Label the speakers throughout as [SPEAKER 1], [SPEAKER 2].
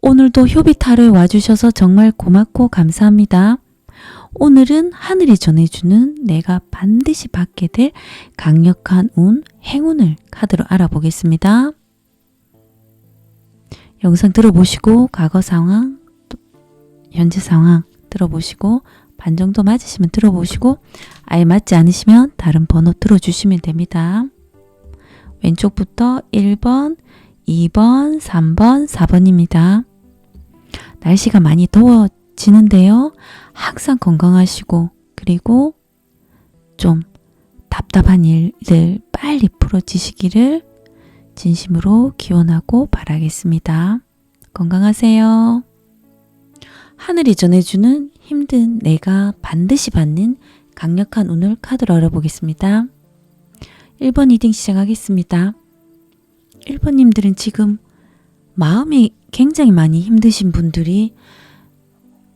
[SPEAKER 1] 오늘도 효비타로에 와주셔서 정말 고맙고 감사합니다. 오늘은 하늘이 전해주는 내가 반드시 받게 될 강력한 운, 행운을 카드로 알아보겠습니다. 영상 들어보시고 과거 상황, 현재 상황 들어보시고 반 정도 맞으시면 들어보시고 아예 맞지 않으시면 다른 번호 들어주시면 됩니다. 왼쪽부터 1번, 2번, 3번, 4번입니다. 날씨가 많이 더워지는데요. 항상 건강하시고 그리고 좀 답답한 일들 빨리 풀어지시기를 진심으로 기원하고 바라겠습니다. 건강하세요. 하늘이 전해주는 힘든 내가 반드시 받는 강력한 운을 카드로 알아보겠습니다. 1번 리딩 시작하겠습니다. 1번님들은 지금 마음이 굉장히 많이 힘드신 분들이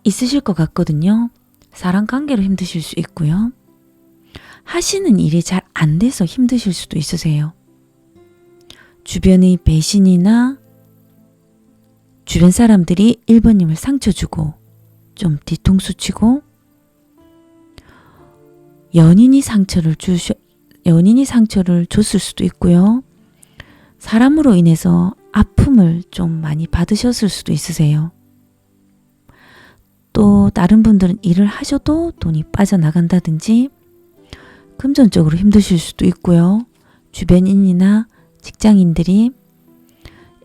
[SPEAKER 1] 있으실 것 같거든요. 사람관계로 힘드실 수 있고요. 하시는 일이 잘 안 돼서 힘드실 수도 있으세요. 주변의 배신이나 주변 사람들이 1번님을 상처 주고 좀 뒤통수 치고 연인이 상처를 줬을 수도 있고요. 사람으로 인해서 아픔을 좀 많이 받으셨을 수도 있으세요. 또 다른 분들은 일을 하셔도 돈이 빠져나간다든지 금전적으로 힘드실 수도 있고요. 주변인이나 직장인들이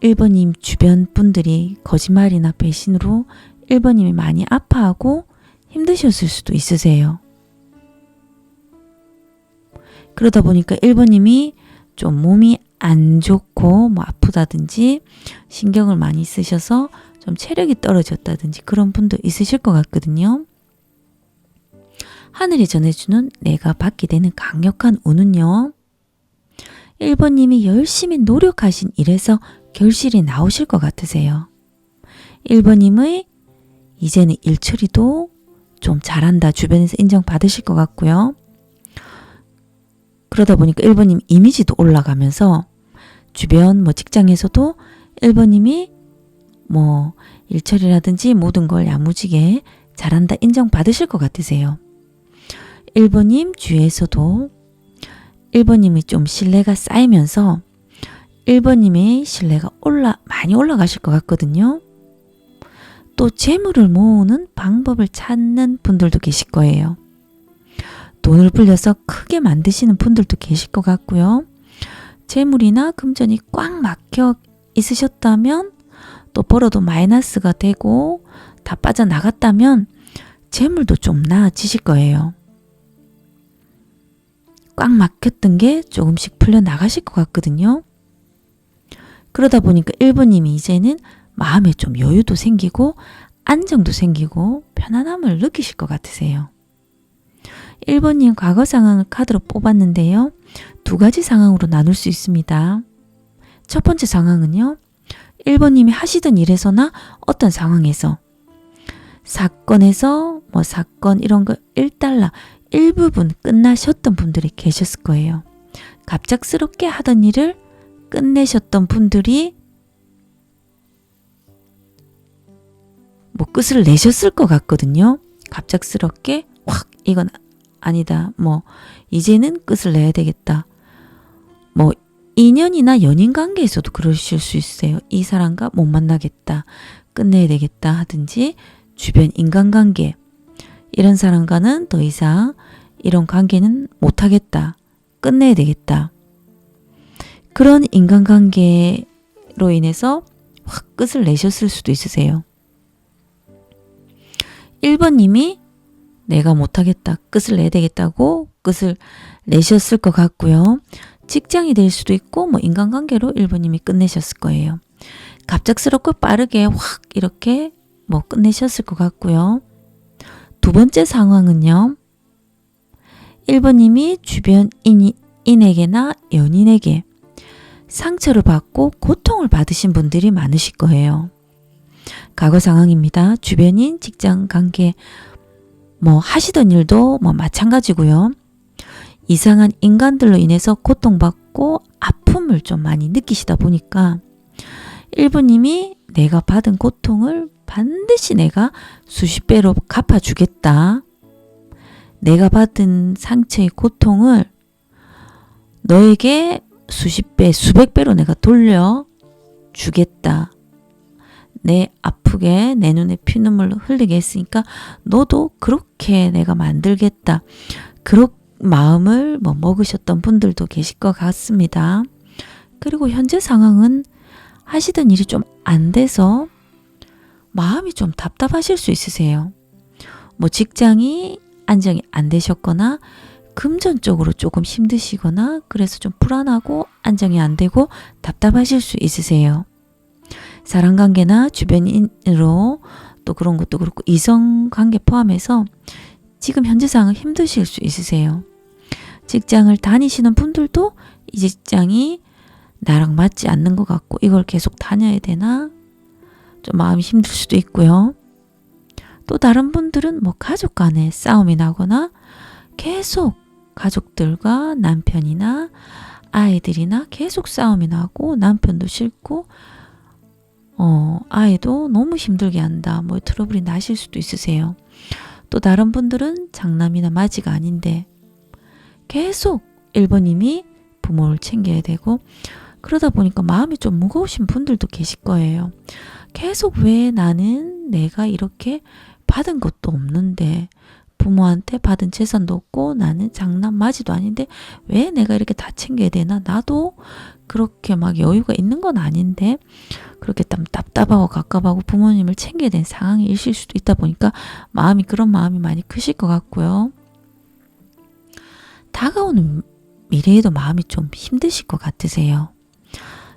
[SPEAKER 1] 1번님 주변 분들이 거짓말이나 배신으로 1번님이 많이 아파하고 힘드셨을 수도 있으세요. 그러다 보니까 1번님이 좀 몸이 안 좋고 뭐 아프다든지 신경을 많이 쓰셔서 좀 체력이 떨어졌다든지 그런 분도 있으실 것 같거든요. 하늘이 전해주는 내가 받게 되는 강력한 운은요. 1번님이 열심히 노력하신 일에서 결실이 나오실 것 같으세요. 1번님의 이제는 일 처리도 좀 잘한다 주변에서 인정받으실 것 같고요. 그러다 보니까 1번님 이미지도 올라가면서 주변 직장에서도 1번님이 일처리라든지 모든 걸 야무지게 잘한다 인정받으실 것 같으세요. 1번님 주위에서도 1번님이 좀 신뢰가 쌓이면서 1번님의 신뢰가 많이 올라가실 것 같거든요. 또 재물을 모으는 방법을 찾는 분들도 계실 거예요. 돈을 불려서 크게 만드시는 분들도 계실 것 같고요. 재물이나 금전이 꽉 막혀 있으셨다면 또 벌어도 마이너스가 되고 다 빠져나갔다면 재물도 좀 나아지실 거예요. 꽉 막혔던 게 조금씩 풀려나가실 것 같거든요. 그러다 보니까 1번님이 이제는 마음에 좀 여유도 생기고 안정도 생기고 편안함을 느끼실 것 같으세요. 1번님 과거 상황을 카드로 뽑았는데요. 두 가지 상황으로 나눌 수 있습니다. 첫 번째 상황은요. 1번님이 하시던 일에서나 어떤 상황에서 사건에서 사건 이런 거 1달러 일부분 끝나셨던 분들이 계셨을 거예요. 갑작스럽게 하던 일을 끝내셨던 분들이 끝을 내셨을 것 같거든요. 갑작스럽게 확 이건 아니다. 이제는 끝을 내야 되겠다. 인연이나 연인 관계에서도 그러실 수 있어요. 이 사람과 못 만나겠다. 끝내야 되겠다 하든지 주변 인간관계 이런 사람과는 더 이상 이런 관계는 못하겠다. 끝내야 되겠다. 그런 인간관계로 인해서 확 끝을 내셨을 수도 있으세요. 1번님이 내가 못하겠다. 끝을 내야 되겠다고 끝을 내셨을 것 같고요. 직장이 될 수도 있고 인간관계로 1번님이 끝내셨을 거예요. 갑작스럽고 빠르게 확 이렇게 끝내셨을 것 같고요. 두 번째 상황은요. 1번님이 주변인에게나 연인에게 상처를 받고 고통을 받으신 분들이 많으실 거예요. 과거 상황입니다. 주변인, 직장관계 하시던 일도 마찬가지고요. 이상한 인간들로 인해서 고통받고 아픔을 좀 많이 느끼시다 보니까 1번님이 내가 받은 고통을 반드시 내가 수십 배로 갚아주겠다. 내가 받은 상처의 고통을 너에게 수십 배, 수백 배로 내가 돌려주겠다. 내 아프게 내 눈에 피눈물을 흘리게 했으니까 너도 그렇게 내가 만들겠다. 그런 마음을 먹으셨던 분들도 계실 것 같습니다. 그리고 현재 상황은 하시던 일이 좀 안 돼서 마음이 좀 답답하실 수 있으세요. 직장이 안정이 안 되셨거나 금전적으로 조금 힘드시거나 그래서 좀 불안하고 안정이 안 되고 답답하실 수 있으세요. 사람관계나 주변인으로 또 그런 것도 그렇고 이성관계 포함해서 지금 현재 상황은 힘드실 수 있으세요. 직장을 다니시는 분들도 이 직장이 나랑 맞지 않는 것 같고 이걸 계속 다녀야 되나 좀 마음이 힘들 수도 있고요. 또 다른 분들은 가족 간에 싸움이 나거나 계속 가족들과 남편이나 아이들이나 계속 싸움이 나고 남편도 싫고 아이도 너무 힘들게 한다. 트러블이 나실 수도 있으세요. 또 다른 분들은 장남이나 맞이가 아닌데 계속 1번님이 부모를 챙겨야 되고 그러다 보니까 마음이 좀 무거우신 분들도 계실 거예요. 계속 왜 나는 내가 이렇게 받은 것도 없는데 부모한테 받은 재산도 없고 나는 장남 맞이도 아닌데 왜 내가 이렇게 다 챙겨야 되나? 나도 그렇게 여유가 있는 건 아닌데 그렇게 답답하고 갑갑하고 부모님을 챙겨야 되는 상황이 있을 수도 있다 보니까 그런 마음이 많이 크실 것 같고요. 다가오는 미래에도 마음이 좀 힘드실 것 같으세요.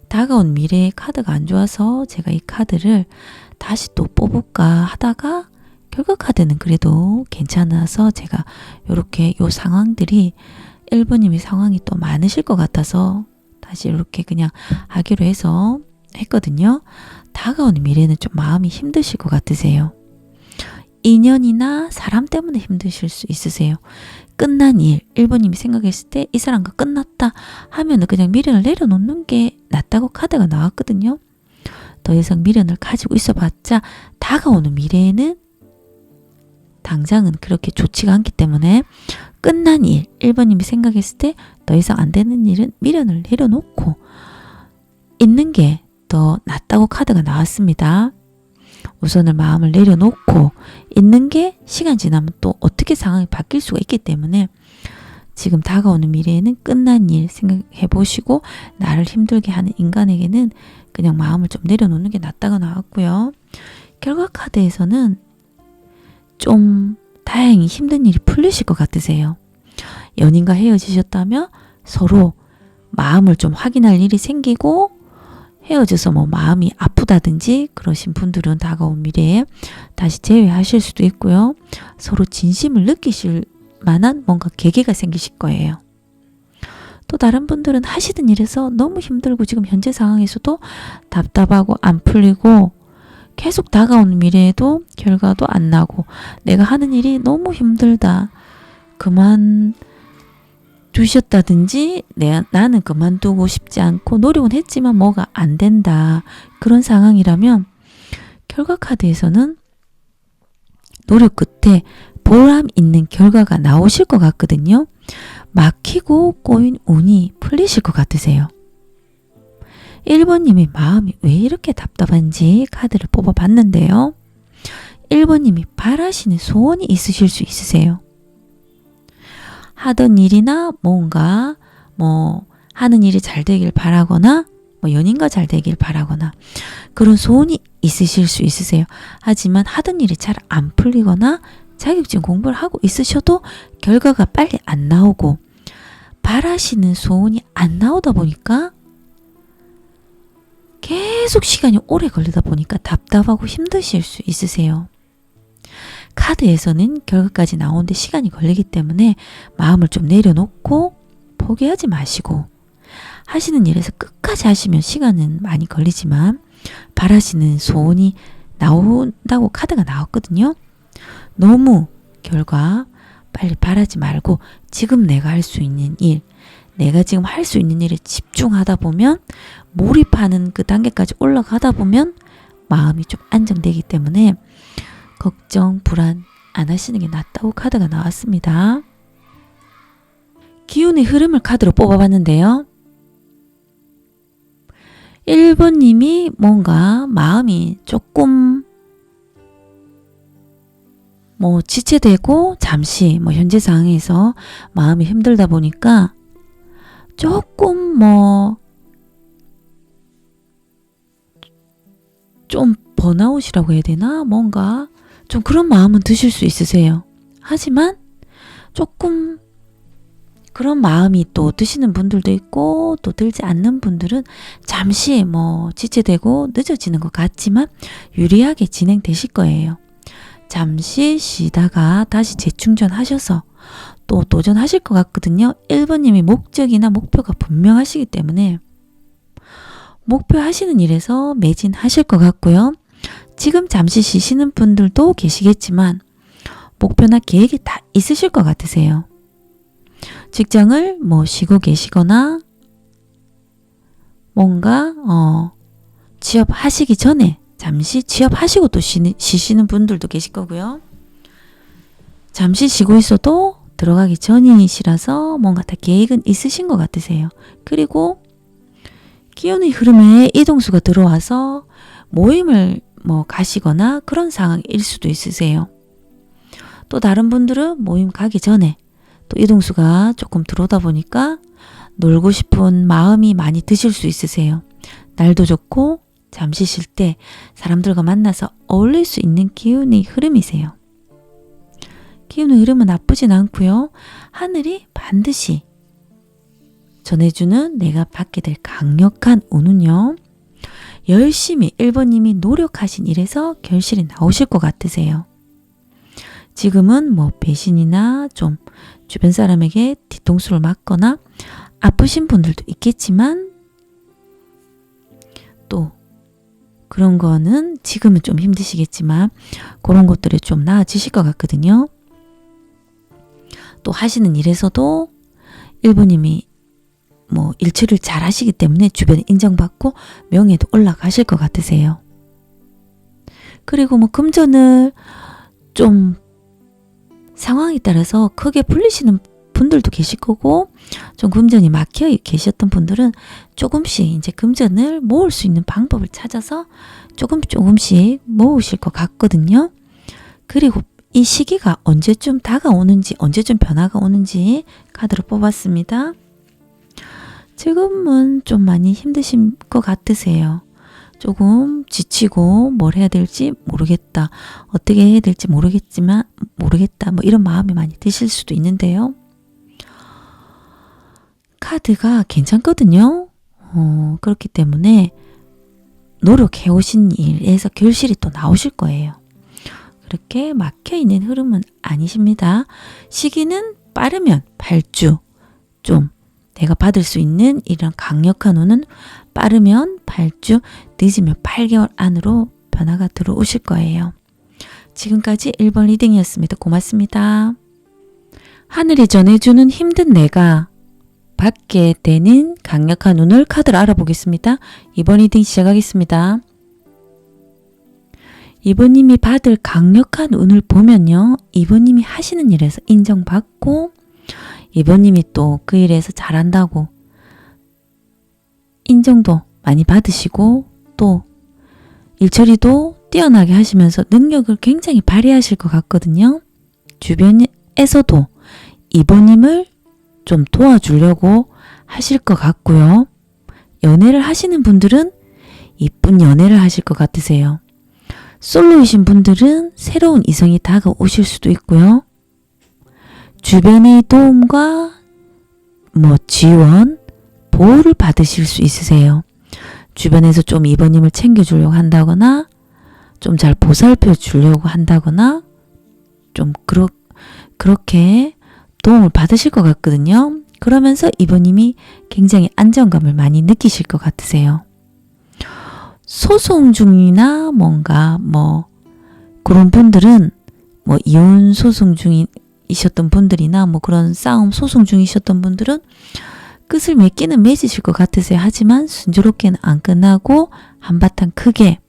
[SPEAKER 1] 다가온 미래의 카드가 안 좋아서 제가 이 카드를 다시 또 뽑을까 하다가 결과 카드는 그래도 괜찮아서 제가 이렇게 요 상황들이 1번님의 상황이 또 많으실 것 같아서 다시 이렇게 그냥 하기로 해서 했거든요. 다가오는 미래는 좀 마음이 힘드실 것 같으세요. 인연이나 사람 때문에 힘드실 수 있으세요. 끝난 일, 1번님이 생각했을 때 이 사람과 끝났다 하면은 그냥 미련을 내려놓는 게 낫다고 카드가 나왔거든요. 더 이상 미련을 가지고 있어봤자 다가오는 미래에는 당장은 그렇게 좋지가 않기 때문에 끝난 일, 1번님이 생각했을 때 더 이상 안 되는 일은 미련을 내려놓고 있는 게 더 낫다고 카드가 나왔습니다. 우선은 마음을 내려놓고 있는 게 시간 지나면 또 어떻게 상황이 바뀔 수가 있기 때문에 지금 다가오는 미래에는 끝난 일 생각해 보시고 나를 힘들게 하는 인간에게는 그냥 마음을 좀 내려놓는 게 낫다고 나왔고요. 결과 카드에서는 좀 다행히 힘든 일이 풀리실 것 같으세요. 연인과 헤어지셨다면 서로 마음을 좀 확인할 일이 생기고 헤어져서 마음이 아프다든지 그러신 분들은 다가온 미래에 다시 재회하실 수도 있고요. 서로 진심을 느끼실 만한 뭔가 계기가 생기실 거예요. 또 다른 분들은 하시던 일에서 너무 힘들고 지금 현재 상황에서도 답답하고 안 풀리고 계속 다가오는 미래에도 결과도 안 나고 내가 하는 일이 너무 힘들다. 그만두셨다든지 나는 그만두고 싶지 않고 노력은 했지만 뭐가 안 된다. 그런 상황이라면 결과 카드에서는 노력 끝에 보람 있는 결과가 나오실 것 같거든요. 막히고 꼬인 운이 풀리실 것 같으세요. 1번님의 마음이 왜 이렇게 답답한지 카드를 뽑아봤는데요. 1번님이 바라시는 소원이 있으실 수 있으세요. 하던 일이나 뭔가 하는 일이 잘 되길 바라거나 연인과 잘 되길 바라거나 그런 소원이 있으실 수 있으세요. 하지만 하던 일이 잘 안 풀리거나 자격증 공부를 하고 있으셔도 결과가 빨리 안 나오고 바라시는 소원이 안 나오다 보니까 계속 시간이 오래 걸리다 보니까 답답하고 힘드실 수 있으세요. 카드에서는 결과까지 나오는데 시간이 걸리기 때문에 마음을 좀 내려놓고 포기하지 마시고 하시는 일에서 끝까지 하시면 시간은 많이 걸리지만 바라시는 소원이 나온다고 카드가 나왔거든요. 너무 결과 빨리 바라지 말고 지금 내가 할 수 있는 일, 내가 지금 할 수 있는 일에 집중하다 보면 몰입하는 그 단계까지 올라가다 보면 마음이 좀 안정되기 때문에 걱정, 불안 안 하시는 게 낫다고 카드가 나왔습니다. 기운의 흐름을 카드로 뽑아봤는데요. 1번님이 뭔가 마음이 조금 지체되고 잠시 현재 상황에서 마음이 힘들다 보니까 조금 좀 번아웃이라고 해야 되나? 뭔가 좀 그런 마음은 드실 수 있으세요. 하지만 조금 그런 마음이 또 드시는 분들도 있고 또 들지 않는 분들은 잠시 지체되고 늦어지는 것 같지만 유리하게 진행되실 거예요. 잠시 쉬다가 다시 재충전하셔서 또 도전하실 것 같거든요. 1번님이 목적이나 목표가 분명하시기 때문에 목표하시는 일에서 매진하실 것 같고요. 지금 잠시 쉬시는 분들도 계시겠지만 목표나 계획이 다 있으실 것 같으세요. 직장을 쉬고 계시거나 뭔가 취업하시기 전에 잠시 취업하시고 또 쉬시는 분들도 계실 거고요. 잠시 쉬고 있어도 들어가기 전이시라서 뭔가 다 계획은 있으신 것 같으세요. 그리고 기운의 흐름에 이동수가 들어와서 모임을 가시거나 그런 상황일 수도 있으세요. 또 다른 분들은 모임 가기 전에 또 이동수가 조금 들어오다 보니까 놀고 싶은 마음이 많이 드실 수 있으세요. 날도 좋고 잠시 쉴 때 사람들과 만나서 어울릴 수 있는 기운의 흐름이세요. 기운의 흐름은 나쁘진 않고요. 하늘이 반드시 전해주는 내가 받게 될 강력한 운은요. 열심히 1번님이 노력하신 일에서 결실이 나오실 것 같으세요. 지금은 배신이나 좀 주변 사람에게 뒤통수를 맞거나 아프신 분들도 있겠지만 또 그런 거는 지금은 좀 힘드시겠지만 그런 것들이 좀 나아지실 것 같거든요. 또 하시는 일에서도 1번님이 일처리를 잘 하시기 때문에 주변에 인정받고 명예도 올라가실 것 같으세요. 그리고 금전을 좀 상황에 따라서 크게 불리시는 분들도 계실 거고 좀 금전이 막혀 계셨던 분들은 조금씩 이제 금전을 모을 수 있는 방법을 찾아서 조금씩 모으실 것 같거든요. 그리고 이 시기가 언제쯤 다가오는지 언제쯤 변화가 오는지 카드로 뽑았습니다. 지금은 좀 많이 힘드신 것 같으세요. 조금 지치고 뭘 해야 될지 모르겠다. 어떻게 해야 될지 모르겠다. 이런 마음이 많이 드실 수도 있는데요. 카드가 괜찮거든요. 그렇기 때문에 노력해오신 일에서 결실이 또 나오실 거예요. 그렇게 막혀있는 흐름은 아니십니다. 시기는 빠르면 8주, 좀 내가 받을 수 있는 이런 강력한 운은 빠르면 8주, 늦으면 8개월 안으로 변화가 들어오실 거예요. 지금까지 1번 리딩이었습니다. 고맙습니다. 하늘이 전해주는 힘든 내가 받게 되는 강력한 운을 카드로 알아보겠습니다. 2번 리딩 시작하겠습니다. 2번님이 받을 강력한 운을 보면요. 2번님이 하시는 일에서 인정받고 2번님이 또 그 일에서 잘한다고 인정도 많이 받으시고 또 일처리도 뛰어나게 하시면서 능력을 굉장히 발휘하실 것 같거든요. 주변에서도 2번님을 좀 도와주려고 하실 것 같고요. 연애를 하시는 분들은 이쁜 연애를 하실 것 같으세요. 솔로이신 분들은 새로운 이성이 다가오실 수도 있고요. 주변의 도움과 지원, 보호를 받으실 수 있으세요. 주변에서 좀 2번님을 챙겨주려고 한다거나 좀 잘 보살펴 주려고 한다거나 좀 그렇게 도움을 받으실 것 같거든요. 그러면서 2번님이 굉장히 안정감을 많이 느끼실 것 같으세요. 소송 중이나 뭔가 그런 분들은 이혼 소송 중이셨던 분들이나 그런 싸움 소송 중이셨던 분들은 끝을 맺기는 맺으실 것 같으세요. 하지만 순조롭게는 안 끝나고 한바탕 크게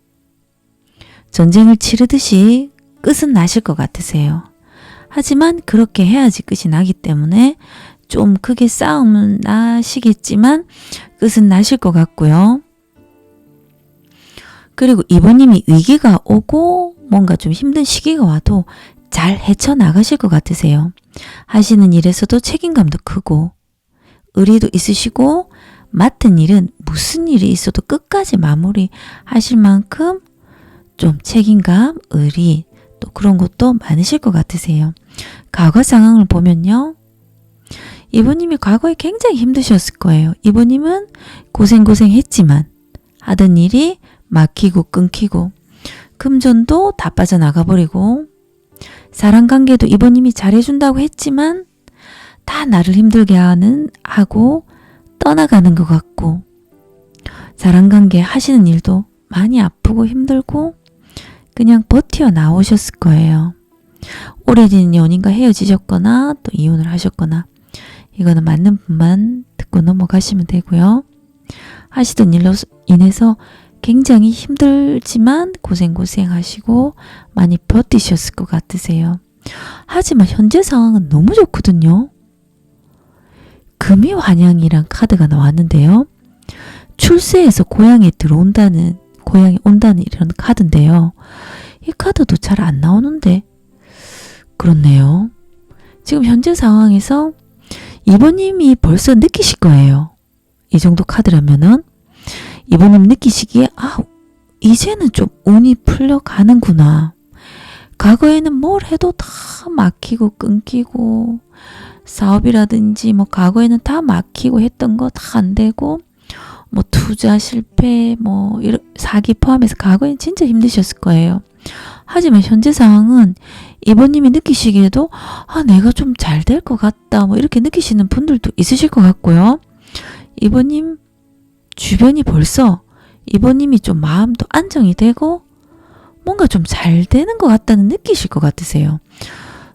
[SPEAKER 1] 전쟁을 치르듯이 끝은 나실 것 같으세요. 하지만 그렇게 해야지 끝이 나기 때문에 좀 크게 싸움은 나시겠지만 끝은 나실 것 같고요. 그리고 이번님이 위기가 오고 뭔가 좀 힘든 시기가 와도 잘 헤쳐나가실 것 같으세요. 하시는 일에서도 책임감도 크고 의리도 있으시고 맡은 일은 무슨 일이 있어도 끝까지 마무리 하실 만큼 좀 책임감, 의리 또 그런 것도 많으실 것 같으세요. 과거 상황을 보면요. 이번님이 과거에 굉장히 힘드셨을 거예요. 이번님은 고생했지만 하던 일이 막히고 끊기고 금전도 다 빠져나가 버리고 사랑관계도 이번님이 잘해준다고 했지만 다 나를 힘들게 하고 떠나가는 것 같고 사랑관계 하시는 일도 많이 아프고 힘들고 그냥 버텨 나오셨을 거예요. 오래된 연인과 헤어지셨거나 또 이혼을 하셨거나 이거는 맞는 분만 듣고 넘어가시면 되고요. 하시던 일로 인해서 굉장히 힘들지만 고생하시고 많이 버티셨을 것 같으세요. 하지만 현재 상황은 너무 좋거든요. 금이 환양이란 카드가 나왔는데요. 출세해서 고향에 온다는 이런 카드인데요. 이 카드도 잘 안 나오는데 그렇네요. 지금 현재 상황에서 이번님이 벌써 느끼실 거예요. 이 정도 카드라면은 이번님 느끼시기에 이제는 좀 운이 풀려가는구나. 과거에는 뭘 해도 다 막히고 끊기고 사업이라든지 뭐 과거에는 다 막히고 했던 거 다 안 되고 뭐 투자 실패 뭐 이런 사기 포함해서 과거엔 진짜 힘드셨을 거예요. 하지만 현재 상황은 이번님이 느끼시기에도 내가 좀 잘 될 것 같다 뭐 이렇게 느끼시는 분들도 있으실 것 같고요. 이번님 주변이 벌써 이번님이 좀 마음도 안정이 되고 뭔가 좀 잘 되는 것 같다는 느끼실 것 같으세요.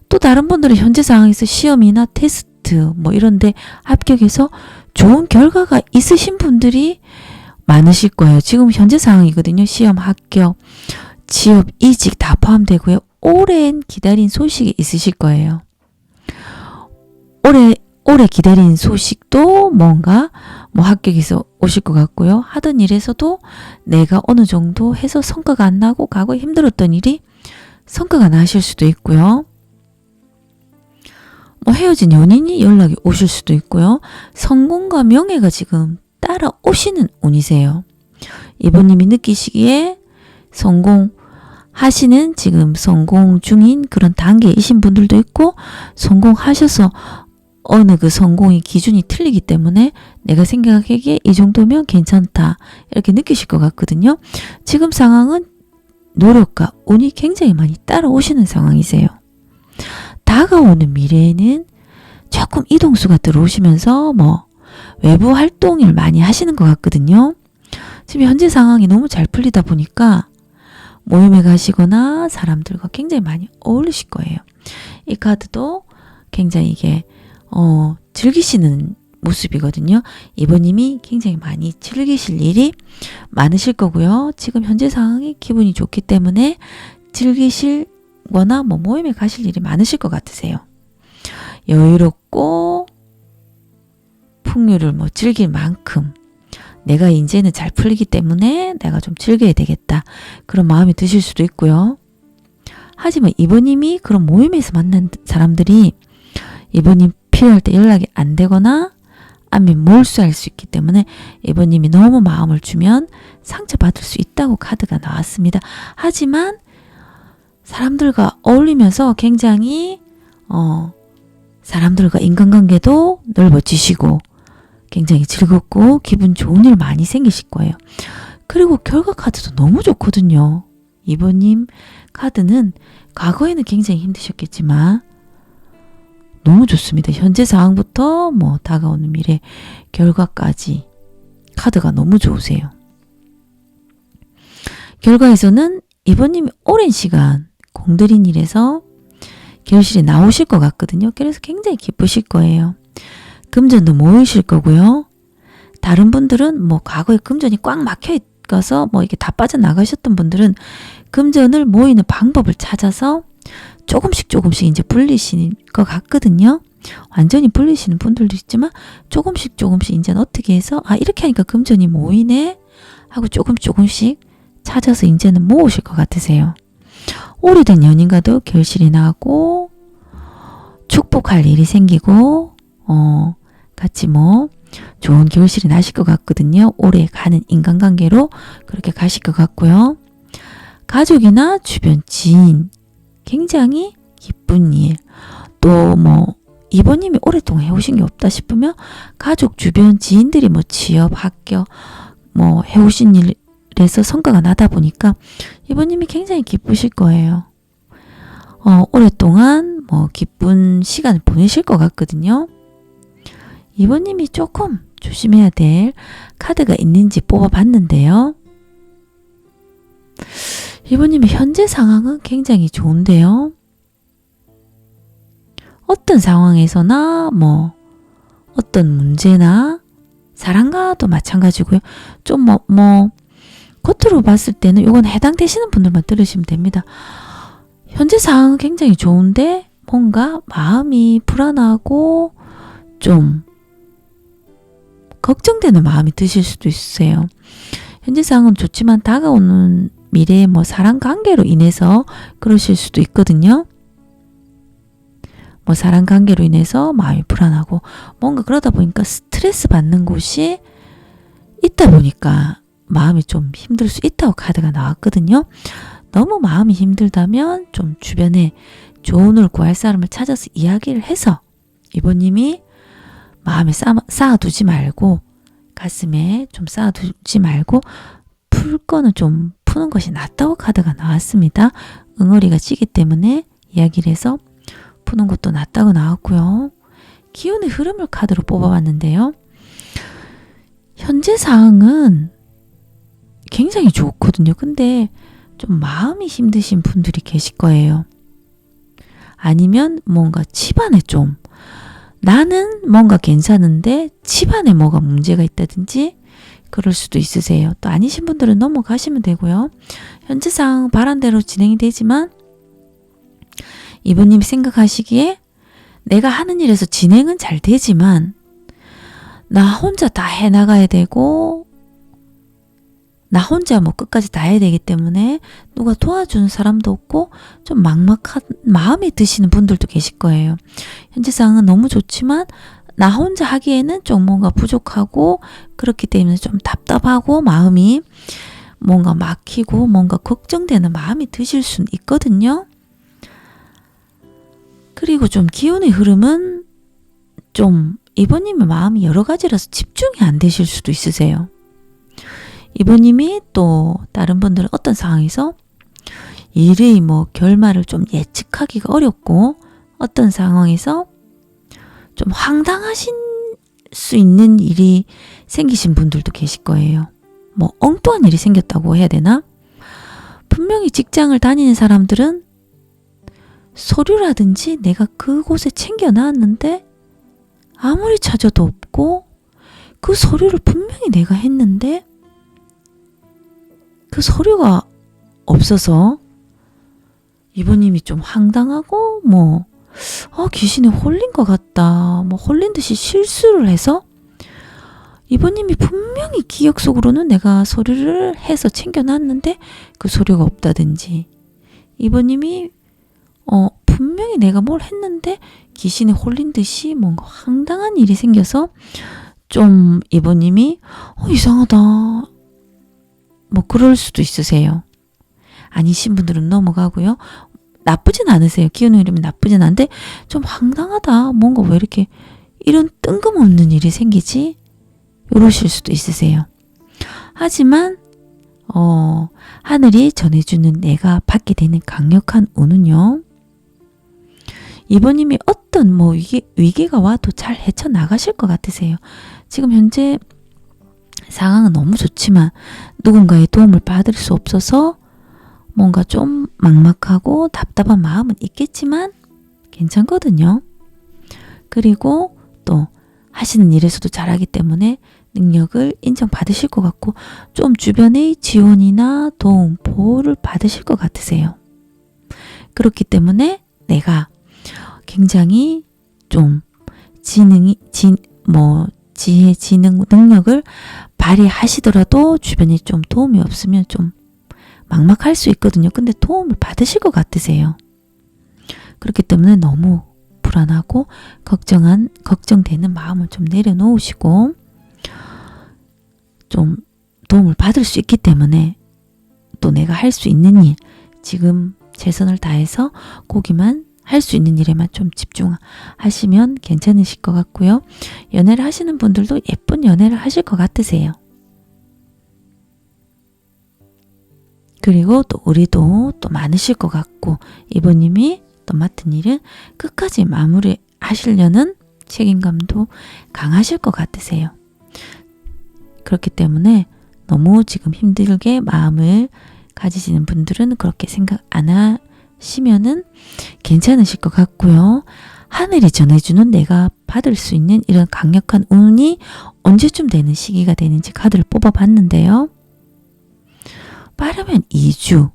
[SPEAKER 1] 또 다른 분들은 현재 상황에서 시험이나 테스트 뭐 이런데 합격해서 좋은 결과가 있으신 분들이 많으실 거예요. 지금 현재 상황이거든요. 시험 합격, 취업, 이직 다 포함되고요. 오랜 기다린 소식이 있으실 거예요. 오래 기다린 소식도 뭔가 뭐 합격해서 오실 것 같고요. 하던 일에서도 내가 어느 정도 해서 성과가 안 나고 과거에 힘들었던 일이 성과가 나실 수도 있고요. 뭐 헤어진 연인이 연락이 오실 수도 있고요. 성공과 명예가 지금 따라오시는 운이세요. 이번님이 느끼시기에 성공하시는 지금 성공 중인 그런 단계이신 분들도 있고 성공하셔서 어느 그 성공의 기준이 틀리기 때문에 내가 생각하기에 이 정도면 괜찮다 이렇게 느끼실 것 같거든요. 지금 상황은 노력과 운이 굉장히 많이 따라오시는 상황이세요. 다가오는 미래에는 조금 이동수가 들어오시면서 뭐 외부 활동을 많이 하시는 것 같거든요. 지금 현재 상황이 너무 잘 풀리다 보니까 모임에 가시거나 사람들과 굉장히 많이 어울리실 거예요. 이 카드도 굉장히 이게 즐기시는 모습이거든요. 이번님이 굉장히 많이 즐기실 일이 많으실 거고요. 지금 현재 상황이 기분이 좋기 때문에 즐기실 거나 뭐 모임에 가실 일이 많으실 것 같으세요. 여유롭고 풍류를 뭐 즐길 만큼 내가 이제는 잘 풀리기 때문에 내가 좀 즐겨야 되겠다. 그런 마음이 드실 수도 있고요. 하지만 이번님이 그런 모임에서 만난 사람들이 이번님 필요할 때 연락이 안 되거나 아니면 몰수할 수 있기 때문에 이번님이 너무 마음을 주면 상처받을 수 있다고 카드가 나왔습니다. 하지만 사람들과 어울리면서 굉장히 사람들과 인간관계도 넓어지시고 굉장히 즐겁고 기분 좋은 일 많이 생기실 거예요. 그리고 결과 카드도 너무 좋거든요. 이번님 카드는 과거에는 굉장히 힘드셨겠지만 너무 좋습니다. 현재 상황부터 뭐 다가오는 미래 결과까지 카드가 너무 좋으세요. 결과에서는 이번님이 오랜 시간 공들인 일에서 결실이 나오실 것 같거든요. 그래서 굉장히 기쁘실 거예요. 금전도 모이실 거고요. 다른 분들은 뭐 과거에 금전이 꽉 막혀 있어서 뭐 이게 다 빠져나가셨던 분들은 금전을 모이는 방법을 찾아서 조금씩 이제 불리시는 것 같거든요. 완전히 불리시는 분들도 있지만 조금씩 이제 어떻게 해서 이렇게 하니까 금전이 모이네 하고 조금씩 찾아서 이제는 모으실 것 같으세요. 오래된 연인과도 결실이 나고 축복할 일이 생기고 같이 뭐 좋은 결실이 나실 것 같거든요. 오래 가는 인간관계로 그렇게 가실 것 같고요. 가족이나 주변 지인 굉장히 기쁜 일, 또 뭐 이번님이 오랫동안 해오신 게 없다 싶으면 가족 주변 지인들이 뭐 취업, 합격 뭐 해오신 일에서 성과가 나다 보니까 이번님이 굉장히 기쁘실 거예요. 오랫동안 뭐 기쁜 시간을 보내실 것 같거든요. 이번님이 조금 조심해야 될 카드가 있는지 뽑아봤는데요. 이번님의 현재 상황은 굉장히 좋은데요. 어떤 상황에서나 뭐 어떤 문제나 사랑과도 마찬가지고요. 좀 겉으로 봤을 때는 이건 해당되시는 분들만 들으시면 됩니다. 현재 상황은 굉장히 좋은데 뭔가 마음이 불안하고 좀 걱정되는 마음이 드실 수도 있으세요. 현재 상황은 좋지만 다가오는 미래의 뭐 사랑 관계로 인해서 그러실 수도 있거든요. 뭐 사랑 관계로 인해서 마음이 불안하고 뭔가 그러다 보니까 스트레스 받는 곳이 있다 보니까 마음이 좀 힘들 수 있다고 카드가 나왔거든요. 너무 마음이 힘들다면 좀 주변에 조언을 구할 사람을 찾아서 이야기를 해서 이번님이 마음에 쌓아두지 말고 가슴에 좀 쌓아두지 말고 풀 거는 좀 푸는 것이 낫다고 카드가 나왔습니다. 응어리가 지기 때문에 이야기를 해서 푸는 것도 낫다고 나왔고요. 기운의 흐름을 카드로 뽑아봤는데요. 현재 상황은 굉장히 좋거든요. 근데 좀 마음이 힘드신 분들이 계실 거예요. 아니면 뭔가 집안에 좀 나는 뭔가 괜찮은데 집안에 뭐가 문제가 있다든지 그럴 수도 있으세요. 또 아니신 분들은 넘어가시면 되고요. 현재 상황 바란대로 진행이 되지만 이분님이 생각하시기에 내가 하는 일에서 진행은 잘 되지만 나 혼자 다 해나가야 되고 나 혼자 뭐 끝까지 다 해야 되기 때문에 누가 도와주는 사람도 없고 좀 막막한 마음이 드시는 분들도 계실 거예요. 현재 상황은 너무 좋지만 나 혼자 하기에는 좀 뭔가 부족하고 그렇기 때문에 좀 답답하고 마음이 뭔가 막히고 뭔가 걱정되는 마음이 드실 수는 있거든요. 그리고 좀 기운의 흐름은 좀 이번님의 마음이 여러 가지라서 집중이 안 되실 수도 있으세요. 이번님이 또 다른 분들은 어떤 상황에서 일의 뭐 결말을 좀 예측하기가 어렵고 어떤 상황에서 좀 황당하신 수 있는 일이 생기신 분들도 계실 거예요. 뭐 엉뚱한 일이 생겼다고 해야 되나? 분명히 직장을 다니는 사람들은 서류라든지 내가 그곳에 챙겨놨는데 아무리 찾아도 없고 그 서류를 분명히 내가 했는데 그 서류가 없어서 이번님이 좀 황당하고 뭐 귀신에 홀린 것 같다 뭐 홀린 듯이 실수를 해서 이번님이 분명히 기억 속으로는 내가 서류를 해서 챙겨놨는데 그 서류가 없다든지 이번님이 분명히 내가 뭘 했는데 귀신에 홀린 듯이 뭔가 황당한 일이 생겨서 좀 이번님이 이상하다 뭐 그럴 수도 있으세요. 아니신 분들은 넘어가고요. 나쁘진 않으세요. 기운의 흐름이 나쁘진 않은데 좀 황당하다. 뭔가 왜 이렇게 이런 뜬금없는 일이 생기지? 이러실 수도 있으세요. 하지만 하늘이 전해주는 내가 받게 되는 강력한 운은요. 이번님이 어떤 뭐 위기가 와도 잘 헤쳐나가실 것 같으세요. 지금 현재 상황은 너무 좋지만 누군가의 도움을 받을 수 없어서 뭔가 좀 막막하고 답답한 마음은 있겠지만 괜찮거든요. 그리고 또 하시는 일에서도 잘하기 때문에 능력을 인정받으실 것 같고 좀 주변의 지원이나 도움, 보호를 받으실 것 같으세요. 그렇기 때문에 내가 굉장히 좀 지혜, 지능, 능력을 발휘하시더라도 주변에 좀 도움이 없으면 좀 막막할 수 있거든요. 근데 도움을 받으실 것 같으세요. 그렇기 때문에 너무 불안하고 걱정되는 마음을 좀 내려놓으시고 좀 도움을 받을 수 있기 때문에 또 내가 할 수 있는 일, 지금 최선을 다해서 거기만 할 수 있는 일에만 좀 집중하시면 괜찮으실 것 같고요. 연애를 하시는 분들도 예쁜 연애를 하실 것 같으세요. 그리고 또 의리도 또 많으실 것 같고 이번님이 또 맡은 일은 끝까지 마무리 하시려는 책임감도 강하실 것 같으세요. 그렇기 때문에 너무 지금 힘들게 마음을 가지시는 분들은 그렇게 생각 안 하시면은 괜찮으실 것 같고요. 하늘이 전해주는 내가 받을 수 있는 이런 강력한 운이 언제쯤 되는 시기가 되는지 카드를 뽑아봤는데요. 빠르면 2주,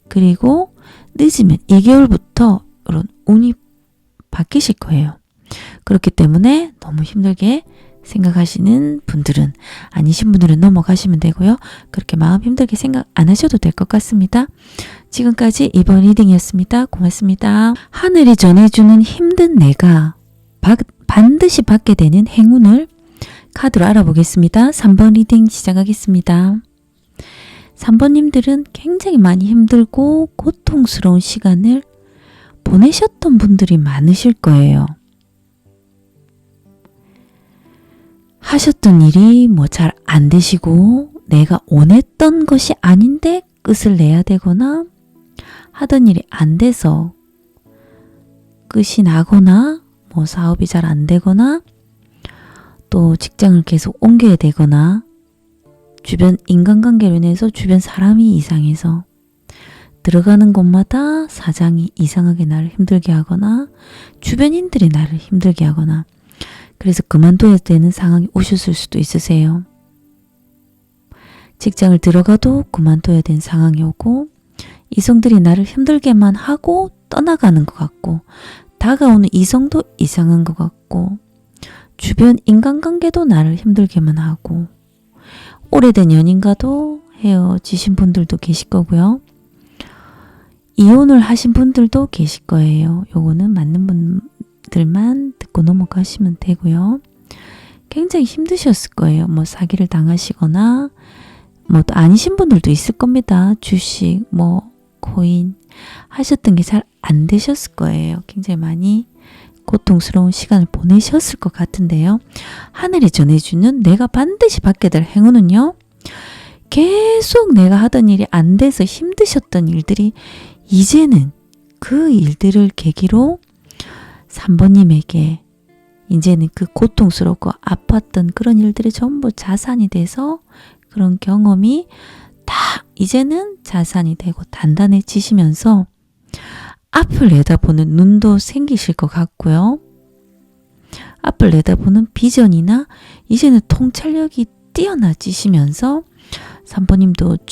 [SPEAKER 1] 그리고 늦으면 2개월부터 이런 운이 바뀌실 거예요. 그렇기 때문에 너무 힘들게 생각하시는 분들은, 아니신 분들은 넘어가시면 되고요. 그렇게 마음 힘들게 생각 안 하셔도 될 것 같습니다. 지금까지 이번 리딩이었습니다. 고맙습니다. 하늘이 전해주는 힘든 내가 반드시 받게 되는 행운을 카드로 알아보겠습니다. 3번 리딩 시작하겠습니다. 3번님들은 굉장히 많이 힘들고 고통스러운 시간을 보내셨던 분들이 많으실 거예요. 하셨던 일이 잘 안 되시고 내가 원했던 것이 아닌데 끝을 내야 되거나 하던 일이 안 돼서 끝이 나거나 사업이 잘 안 되거나 또 직장을 계속 옮겨야 되거나 주변 인간관계로 인해서 주변 사람이 이상해서 들어가는 곳마다 사장이 이상하게 나를 힘들게 하거나 주변인들이 나를 힘들게 하거나 그래서 그만둬야 되는 상황이 오셨을 수도 있으세요. 직장을 들어가도 그만둬야 되는 상황이 오고 이성들이 나를 힘들게만 하고 떠나가는 것 같고 다가오는 이성도 이상한 것 같고 주변 인간관계도 나를 힘들게만 하고 오래된 연인과도 헤어지신 분들도 계실 거고요. 이혼을 하신 분들도 계실 거예요. 요거는 맞는 분들만 듣고 넘어가시면 되고요. 굉장히 힘드셨을 거예요. 사기를 당하시거나 또 아니신 분들도 있을 겁니다. 주식, 코인 하셨던 게 잘 안 되셨을 거예요. 굉장히 많이 고통스러운 시간을 보내셨을 것 같은데요. 하늘이 전해주는 내가 반드시 받게 될 행운은요. 계속 내가 하던 일이 안 돼서 힘드셨던 일들이 이제는 그 일들을 계기로 3번님에게 이제는 그 고통스럽고 아팠던 그런 일들이 전부 자산이 돼서 그런 경험이 다 이제는 자산이 되고 단단해지시면서 앞을 내다보는 눈도 생기실 것 같고요. 앞을 내다보는 비전이나 이제는 통찰력이 뛰어나지시면서 3번님도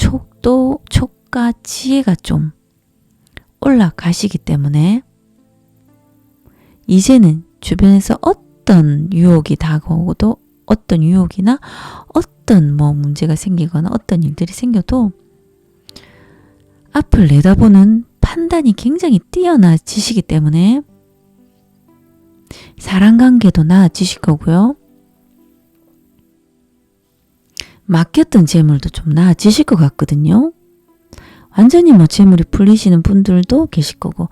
[SPEAKER 1] 촉과 지혜가 좀 올라가시기 때문에 이제는 주변에서 어떤 유혹이 다가오고도 어떤 유혹이나 어떤 문제가 생기거나 어떤 일들이 생겨도 앞을 내다보는 판단이 굉장히 뛰어나지시기 때문에 사랑관계도 나아지실 거고요. 맡겼던 재물도 좀 나아지실 것 같거든요. 완전히 재물이 풀리시는 분들도 계실 거고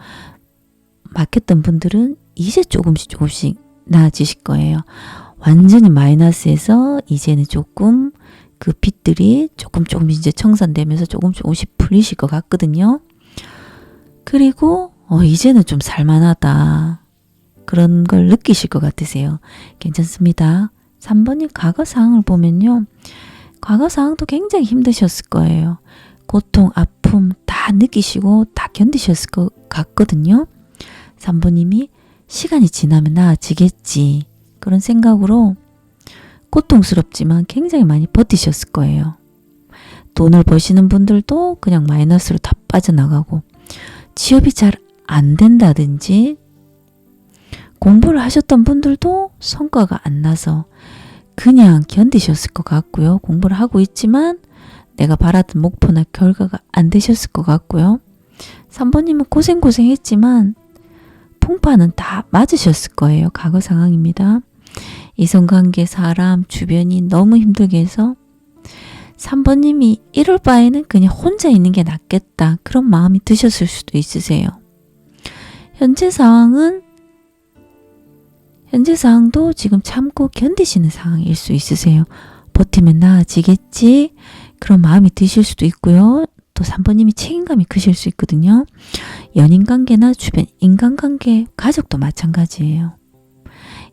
[SPEAKER 1] 맡겼던 분들은 이제 조금씩 나아지실 거예요. 완전히 마이너스에서 이제는 조금 그 빚들이 조금 이제 청산되면서 조금씩 풀리실 것 같거든요. 그리고 이제는 좀 살만하다. 그런 걸 느끼실 것 같으세요. 괜찮습니다. 3번이 과거 상황을 보면요. 과거 상황도 굉장히 힘드셨을 거예요. 고통, 아픔 다 느끼시고 다 견디셨을 것 같거든요. 3번님이 시간이 지나면 나아지겠지. 그런 생각으로 고통스럽지만 굉장히 많이 버티셨을 거예요. 돈을 버시는 분들도 그냥 마이너스로 다 빠져나가고, 취업이 잘 안 된다든지, 공부를 하셨던 분들도 성과가 안 나서 그냥 견디셨을 것 같고요. 공부를 하고 있지만 내가 바라던 목표나 결과가 안 되셨을 것 같고요. 3번님은 고생했지만 풍파는 다 맞으셨을 거예요. 과거 상황입니다. 이성관계, 사람, 주변이 너무 힘들게 해서 3번님이 이럴 바에는 그냥 혼자 있는 게 낫겠다. 그런 마음이 드셨을 수도 있으세요. 현재 상황도 지금 참고 견디시는 상황일 수 있으세요. 버티면 나아지겠지. 그런 마음이 드실 수도 있고요. 또 3번님이 책임감이 크실 수 있거든요. 연인관계나 주변 인간관계, 가족도 마찬가지예요.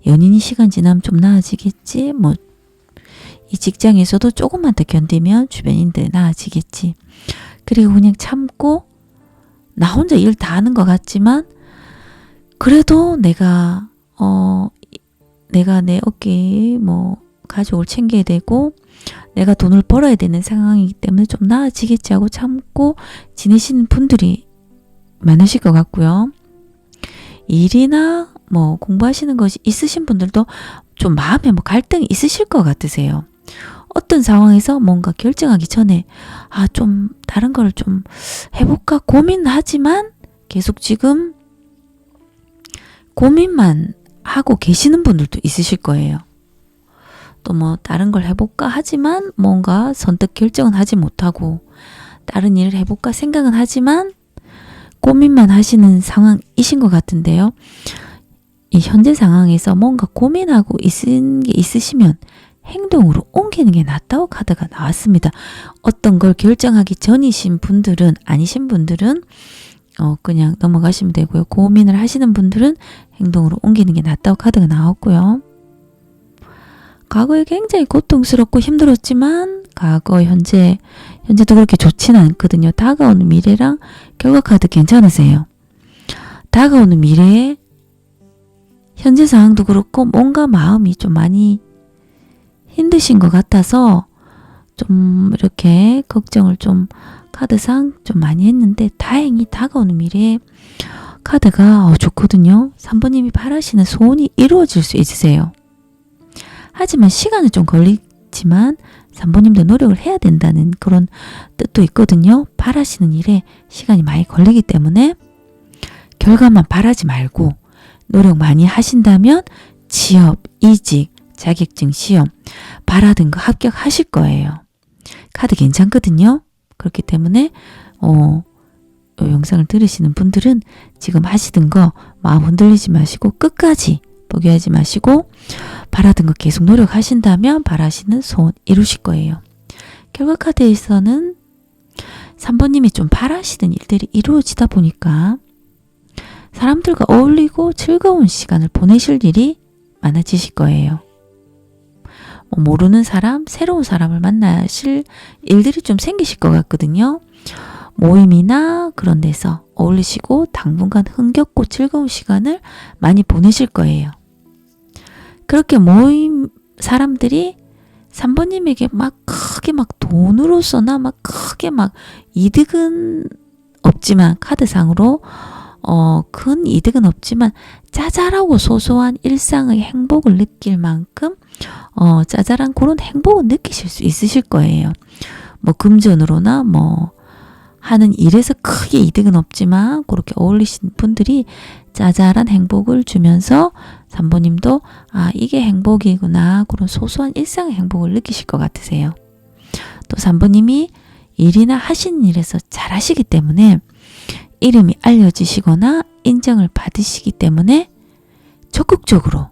[SPEAKER 1] 연인이 시간 지나면 좀 나아지겠지. 이 직장에서도 조금만 더 견디면 주변인들 나아지겠지. 그리고 그냥 참고 나 혼자 일 다 하는 것 같지만 그래도 내가 내 어깨에 가족을 챙겨야 되고 내가 돈을 벌어야 되는 상황이기 때문에 좀 나아지겠지 하고 참고 지내시는 분들이 많으실 것 같고요. 일이나 공부하시는 것이 있으신 분들도 좀 마음에 갈등이 있으실 것 같으세요. 어떤 상황에서 뭔가 결정하기 전에 좀 다른 걸 좀 해볼까 고민하지만 계속 지금 고민만 하고 계시는 분들도 있으실 거예요. 또 다른 걸 해볼까 하지만 뭔가 선뜻 결정은 하지 못하고 다른 일을 해볼까 생각은 하지만 고민만 하시는 상황이신 것 같은데요. 이 현재 상황에서 뭔가 고민하고 있으시면 행동으로 옮기는 게 낫다고 카드가 나왔습니다. 어떤 걸 결정하기 전이신 분들은, 아니신 분들은 그냥 넘어가시면 되고요. 고민을 하시는 분들은 행동으로 옮기는 게 낫다고 카드가 나왔고요. 과거에 굉장히 고통스럽고 힘들었지만 과거, 현재도 그렇게 좋지는 않거든요. 다가오는 미래랑 결과 카드 괜찮으세요. 다가오는 미래에 현재 상황도 그렇고 뭔가 마음이 좀 많이 힘드신 것 같아서 좀 이렇게 걱정을 좀 카드상 좀 많이 했는데 다행히 다가오는 미래에 카드가 좋거든요. 3번님이 바라시는 소원이 이루어질 수 있으세요. 하지만 시간은 좀 걸리지만 3번님도 노력을 해야 된다는 그런 뜻도 있거든요. 바라시는 일에 시간이 많이 걸리기 때문에 결과만 바라지 말고 노력 많이 하신다면 취업, 이직, 자격증 시험 바라던 거 합격하실 거예요. 카드 괜찮거든요. 그렇기 때문에 이 영상을 들으시는 분들은 지금 하시던 거 마음 흔들리지 마시고 끝까지 포기하지 마시고 바라던 거 계속 노력하신다면 바라시는 소원 이루실 거예요. 결과 카드에서는 3번님이 좀 바라시는 일들이 이루어지다 보니까 사람들과 어울리고 즐거운 시간을 보내실 일이 많아지실 거예요. 모르는 사람, 새로운 사람을 만나실 일들이 좀 생기실 것 같거든요. 모임이나 그런 데서 어울리시고 당분간 흥겹고 즐거운 시간을 많이 보내실 거예요. 그렇게 모임 사람들이 3번님에게 크게 돈으로서나 크게 이득은 없지만 카드상으로 큰 이득은 없지만 짜잘하고 소소한 일상의 행복을 느낄 만큼 짜잘한 그런 행복을 느끼실 수 있으실 거예요. 금전으로나 하는 일에서 크게 이득은 없지만 그렇게 어울리신 분들이 짜잘한 행복을 주면서 3번님도 이게 행복이구나 그런 소소한 일상의 행복을 느끼실 것 같으세요. 또 3번님이 일이나 하시는 일에서 잘하시기 때문에 이름이 알려지시거나 인정을 받으시기 때문에 적극적으로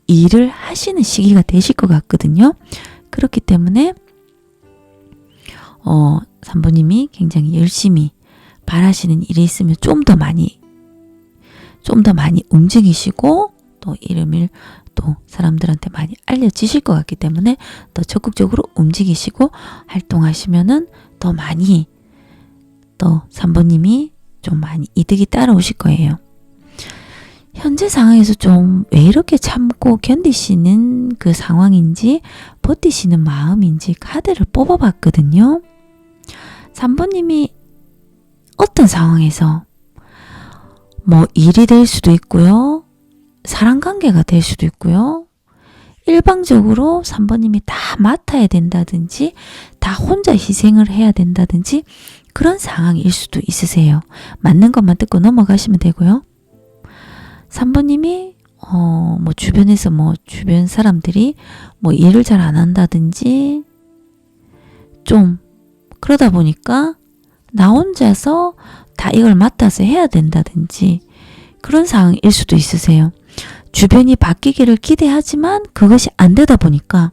[SPEAKER 1] 일을 하시는 시기가 되실 것 같거든요. 그렇기 때문에 3번님이 굉장히 열심히 바라시는 일이 있으면 좀 더 많이 움직이시고 또 이름을 또 사람들한테 많이 알려지실 것 같기 때문에 더 적극적으로 움직이시고 활동하시면은 더 많이 또 3번님이 좀 많이 이득이 따라오실 거예요. 현재 상황에서 좀 왜 이렇게 참고 견디시는 그 상황인지 버티시는 마음인지 카드를 뽑아봤거든요. 3번님이 어떤 상황에서 뭐 일이 될 수도 있고요. 사랑관계가 될 수도 있고요. 일방적으로 3번님이 다 맡아야 된다든지 다 혼자 희생을 해야 된다든지 그런 상황일 수도 있으세요. 맞는 것만 듣고 넘어가시면 되고요. 3번님이 뭐 주변에서 뭐 주변 사람들이 뭐 일을 잘 안 한다든지 좀 그러다 보니까 나 혼자서 다 이걸 맡아서 해야 된다든지 그런 상황일 수도 있으세요. 주변이 바뀌기를 기대하지만 그것이 안 되다 보니까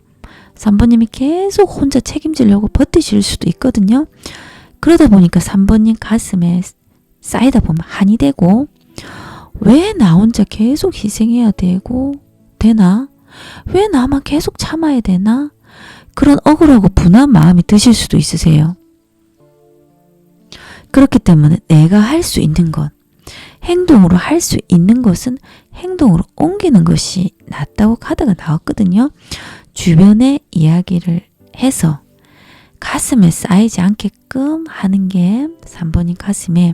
[SPEAKER 1] 3번님이 계속 혼자 책임지려고 버티실 수도 있거든요. 그러다 보니까 3번님 가슴에 쌓이다 보면 한이 되고 왜 나 혼자 계속 희생해야 되나? 왜 나만 계속 참아야 되나? 그런 억울하고 분한 마음이 드실 수도 있으세요. 그렇기 때문에 내가 할 수 있는 것, 행동으로 할 수 있는 것은 행동으로 옮기는 것이 낫다고 카드가 나왔거든요. 주변에 이야기를 해서 가슴에 쌓이지 않게끔 하는 게 3번님 가슴에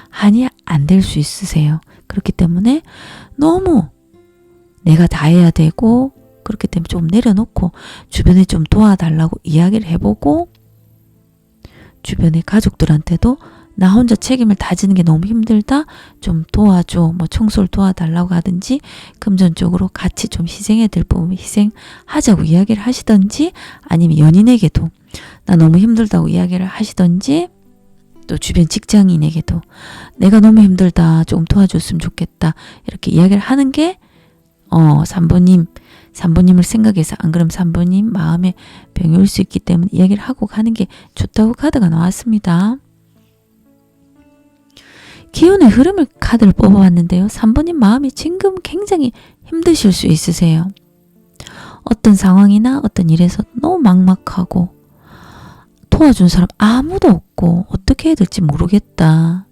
[SPEAKER 1] 한이 안 될 수 있으세요. 그렇기 때문에 너무 내가 다 해야 되고 그렇기 때문에 좀 내려놓고 주변에 좀 도와달라고 이야기를 해보고 주변의 가족들한테도 나 혼자 책임을 다지는 게 너무 힘들다. 좀 도와줘. 뭐 청소를 도와달라고 하든지 금전적으로 같이 좀 희생해야 될 부분 희생하자고 이야기를 하시든지 아니면 연인에게도 나 너무 힘들다고 이야기를 하시든지 또 주변 직장인에게도 내가 너무 힘들다. 조금 도와줬으면 좋겠다. 이렇게 이야기를 하는 게 3번님을 생각해서 안 그러면 3번님 마음에 병이 올 수 있기 때문에 이야기를 하고 가는 게 좋다고 카드가 나왔습니다. 기운의 흐름을 카드를 뽑아봤는데요. 3번님 마음이 지금 굉장히 힘드실 수 있으세요. 어떤 상황이나 어떤 일에서 너무 막막하고 도와준 사람 아무도 없고 어떻게 해야 될지 모르겠다.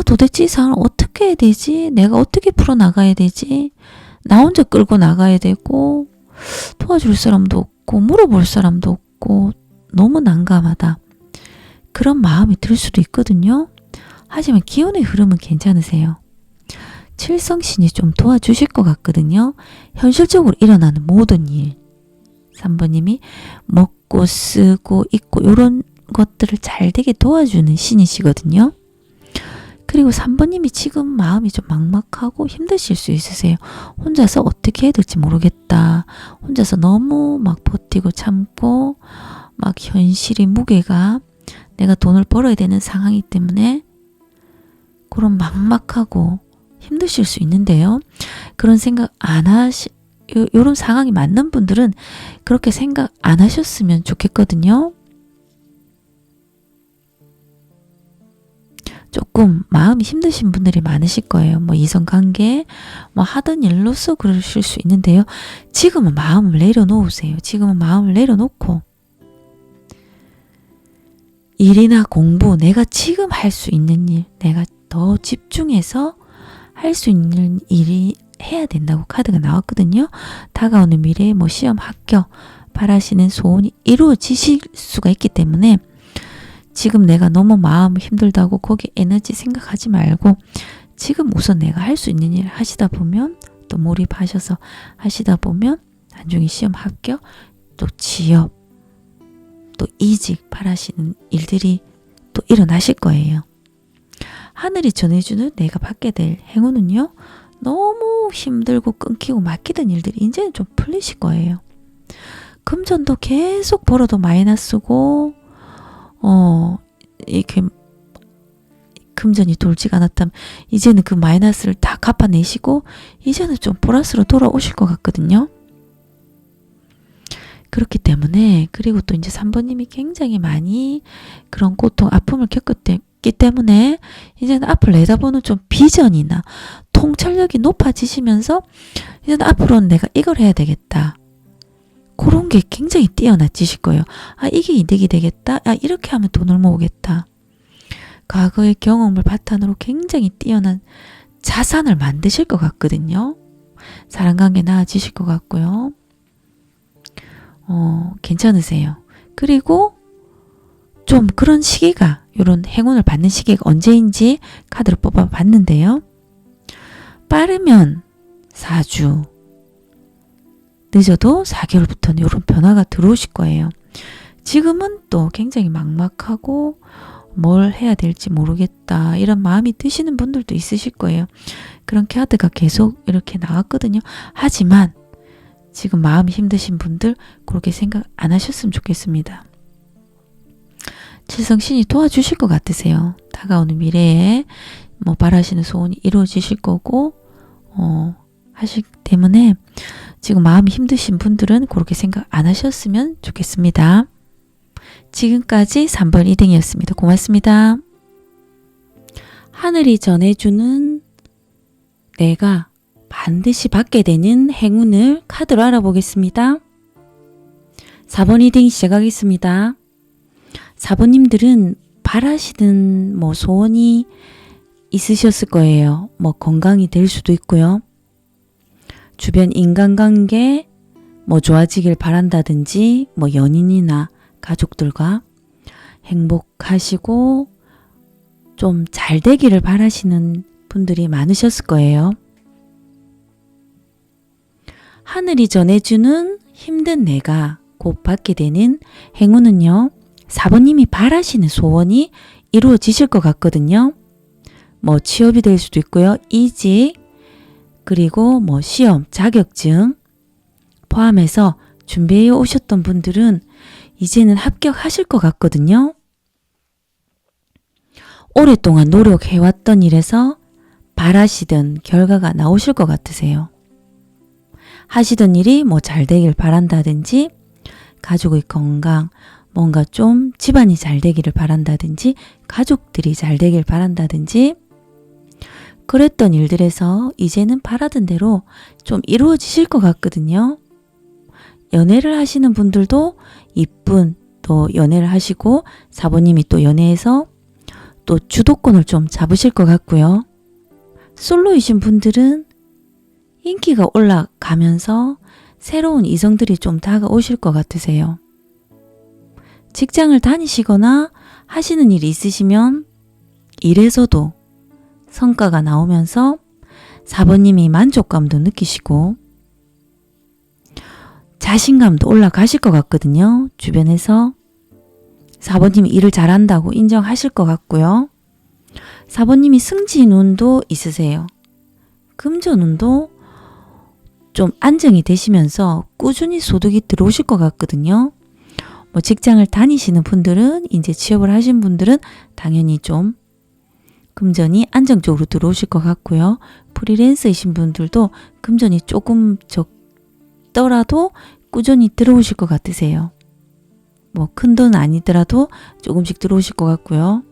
[SPEAKER 1] 도대체 이 상황을 어떻게 해야 되지? 내가 어떻게 풀어나가야 되지? 나 혼자 끌고 나가야 되고 도와줄 사람도 없고 물어볼 사람도 없고 너무 난감하다. 그런 마음이 들 수도 있거든요. 하지만 기운의 흐름은 괜찮으세요. 칠성신이 좀 도와주실 것 같거든요. 현실적으로 일어나는 모든 일 3번님이 먹고 쓰고 입고 이런 것들을 잘 되게 도와주는 신이시거든요. 그리고 3번님이 지금 마음이 좀 막막하고 힘드실 수 있으세요. 혼자서 어떻게 해야 될지 모르겠다. 혼자서 너무 막 버티고 참고 막 현실의 무게가 내가 돈을 벌어야 되는 상황이기 때문에 그런 막막하고 힘드실 수 있는데요. 그런 생각 안 요런 상황이 맞는 분들은 그렇게 생각 안 하셨으면 좋겠거든요. 조금 마음이 힘드신 분들이 많으실 거예요. 뭐 이성관계, 뭐 하던 일로서 그러실 수 있는데요. 지금은 마음을 내려놓으세요. 지금은 마음을 내려놓고 일이나 공부, 내가 지금 할 수 있는 일, 내가 더 집중해서 할 수 있는 일이 해야 된다고 카드가 나왔거든요. 다가오는 미래에 뭐 시험 합격, 바라시는 소원이 이루어지실 수가 있기 때문에 지금 내가 너무 마음 힘들다고 거기 에너지 생각하지 말고 지금 우선 내가 할 수 있는 일을 하시다 보면 또 몰입하셔서 하시다 보면 나중에 시험 합격, 또 취업, 또 이직 바라시는 일들이 또 일어나실 거예요. 하늘이 전해주는 내가 받게 될 행운은요. 너무 힘들고 끊기고 막히던 일들이 이제는 좀 풀리실 거예요. 금전도 계속 벌어도 마이너스고 이렇게 금전이 돌지가 않았다면 이제는 그 마이너스를 다 갚아내시고 이제는 좀 플러스로 돌아오실 것 같거든요. 그렇기 때문에 그리고 또 이제 3번님이 굉장히 많이 그런 고통, 아픔을 겪었기 때문에 이제는 앞을 내다보는 좀 비전이나 통찰력이 높아지시면서 이제는 앞으로는 내가 이걸 해야 되겠다. 그런 게 굉장히 뛰어나지실 거예요. 이게 이득이 되겠다. 이렇게 하면 돈을 모으겠다. 과거의 경험을 바탕으로 굉장히 뛰어난 자산을 만드실 것 같거든요. 사람관계 나아지실 것 같고요. 괜찮으세요. 그리고 좀 그런 시기가, 이런 행운을 받는 시기가 언제인지 카드를 뽑아 봤는데요. 빠르면 4주, 늦어도 4개월부터는 이런 변화가 들어오실 거예요. 지금은 또 굉장히 막막하고 뭘 해야 될지 모르겠다, 이런 마음이 드시는 분들도 있으실 거예요. 그런 카드가 계속 이렇게 나왔거든요. 하지만 지금 마음이 힘드신 분들 그렇게 생각 안 하셨으면 좋겠습니다. 칠성신이 도와주실 것 같으세요. 다가오는 미래에 뭐 바라시는 소원이 이루어지실 거고 하시기 때문에 지금 마음이 힘드신 분들은 그렇게 생각 안 하셨으면 좋겠습니다. 지금까지 3번 리딩이었습니다. 고맙습니다. 하늘이 전해주는 내가 반드시 받게 되는 행운을 카드로 알아보겠습니다. 4번 리딩 시작하겠습니다. 4번님들은 바라시는 소원이 있으셨을 거예요. 건강이 될 수도 있고요. 주변 인간관계 좋아지길 바란다든지 연인이나 가족들과 행복하시고 좀 잘 되기를 바라시는 분들이 많으셨을 거예요. 하늘이 전해주는 힘든 내가 곧 받게 되는 행운은요. 4번님이 바라시는 소원이 이루어지실 것 같거든요. 취업이 될 수도 있고요. 이직, 그리고 시험, 자격증 포함해서 준비해 오셨던 분들은 이제는 합격하실 것 같거든요. 오랫동안 노력해왔던 일에서 바라시던 결과가 나오실 것 같으세요. 하시던 일이 잘 되길 바란다든지, 가족의 건강, 뭔가 좀 집안이 잘 되기를 바란다든지, 가족들이 잘 되길 바란다든지, 그랬던 일들에서 이제는 바라던 대로 좀 이루어지실 것 같거든요. 연애를 하시는 분들도 이쁜 또 연애를 하시고 4번님이 또 연애에서 또 주도권을 좀 잡으실 것 같고요. 솔로이신 분들은 인기가 올라가면서 새로운 이성들이 좀 다가오실 것 같으세요. 직장을 다니시거나 하시는 일이 있으시면 일에서도 성과가 나오면서 4번님이 만족감도 느끼시고 자신감도 올라가실 것 같거든요. 주변에서 4번님이 일을 잘한다고 인정하실 것 같고요. 4번님이 승진운도 있으세요. 금전운도 좀 안정이 되시면서 꾸준히 소득이 들어오실 것 같거든요. 직장을 다니시는 분들은, 이제 취업을 하신 분들은 당연히 좀 금전이 안정적으로 들어오실 것 같고요. 프리랜서이신 분들도 금전이 조금 적더라도 꾸준히 들어오실 것 같으세요. 큰 돈 아니더라도 조금씩 들어오실 것 같고요.